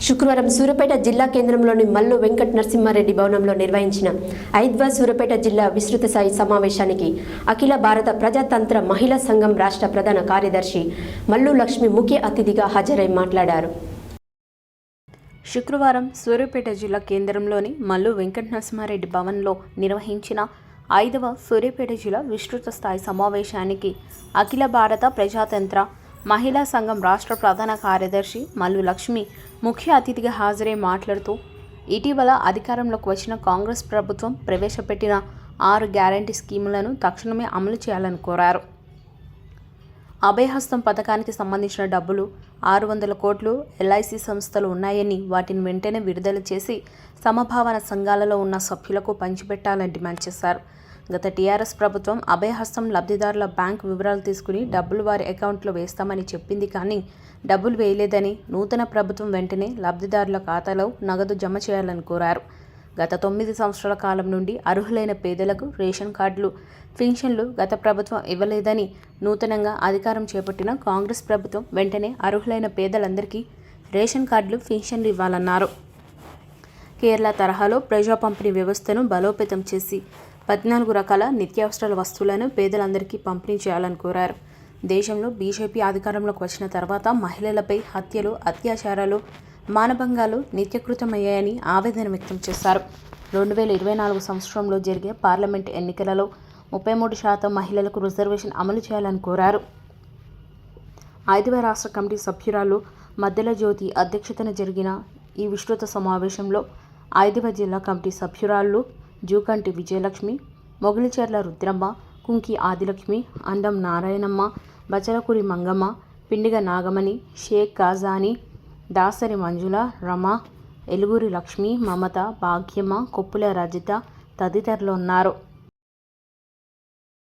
శుక్రవారం సూర్యాపేట జిల్లా కేంద్రంలోని మల్లు వెంకట నరసింహారెడ్డి భవనంలో నిర్వహించిన 5వ సూర్యాపేట జిల్లా విస్తృత స్థాయి సమావేశానికి అఖిల భారత ప్రజాతంత్ర మహిళా సంఘం రాష్ట్ర ప్రధాన కార్యదర్శి మల్లు లక్ష్మి ముఖ్య అతిథిగా హాజరై మాట్లాడారు. శుక్రవారం సూర్యాపేట జిల్లా కేంద్రంలోని మల్లు వెంకట నరసింహారెడ్డి భవన్లో నిర్వహించిన 5వ సూర్యాపేట జిల్లా విస్తృత స్థాయి సమావేశానికి అఖిల భారత ప్రజాతంత్ర మహిళా సంఘం రాష్ట్ర ప్రధాన కార్యదర్శి మల్లు లక్ష్మి ముఖ్య అతిథిగా హాజరై మాట్లాడుతూ ఇటీవల అధికారంలోకి వచ్చిన కాంగ్రెస్ ప్రభుత్వం ప్రవేశపెట్టిన 6 గ్యారంటీ స్కీములను తక్షణమే అమలు చేయాలని కోరారు. అభయహస్తం పథకానికి సంబంధించిన డబ్బులు 600 కోట్లు ఎల్ఐసి సంస్థలు ఉన్నాయని వాటిని వెంటనే విడుదల చేసి సమభావన సంఘాలలో ఉన్న సభ్యులకు పంచిపెట్టాలని డిమాండ్ చేశారు. గత టీఆర్ఎస్ ప్రభుత్వం అభయహస్తం లబ్ధిదారుల బ్యాంకు వివరాలు తీసుకుని డబ్బులు వారి అకౌంట్లో వేస్తామని చెప్పింది, కానీ డబ్బులు వేయలేదని నూతన ప్రభుత్వం వెంటనే లబ్ధిదారుల ఖాతాలో నగదు జమ చేయాలని కోరారు. గత 9 సంవత్సరాల కాలం నుండి అర్హులైన పేదలకు రేషన్ కార్డులు, పింఛన్లు గత ప్రభుత్వం ఇవ్వలేదని, నూతనంగా అధికారం చేపట్టిన కాంగ్రెస్ ప్రభుత్వం వెంటనే అర్హులైన పేదలందరికీ రేషన్ కార్డులు, పింఛన్లు ఇవ్వాలన్నారు. కేరళ తరహాలో ప్రజా పంపిణీ వ్యవస్థను బలోపేతం చేసి 14 రకాల నిత్యావసరాల వస్తువులను పేదలందరికీ పంపిణీ చేయాలని కోరారు. దేశంలో బీజేపీ అధికారంలోకి వచ్చిన తర్వాత మహిళలపై హత్యలు, అత్యాచారాలు, మానభంగాలు నిత్యకృతమయ్యాయని ఆవేదన వ్యక్తం చేశారు. 2024 సంవత్సరంలో జరిగే పార్లమెంట్ ఎన్నికలలో 33% మహిళలకు రిజర్వేషన్ అమలు చేయాలని కోరారు. 5వ రాష్ట్ర కమిటీ సభ్యురాలు మద్దెల జ్యోతి అధ్యక్షతన జరిగిన ఈ విస్తృత సమావేశంలో 5వ జిల్లా కమిటీ సభ్యురాళ్ళు జూకంటి విజయలక్ష్మి, మొగిలిచెర్ల రుద్రమ్మ, కుంకి ఆదిలక్ష్మి, అందం నారాయణమ్మ, బచలకూరి మంగమ్మ, పిండిగ నాగమణి, షేక్ కాజాని, దాసరి మంజుల, రమ, ఎలుగురి లక్ష్మి, మమత, భాగ్యమ్మ, కొప్పుల రజిత తదితరులు ఉన్నారు.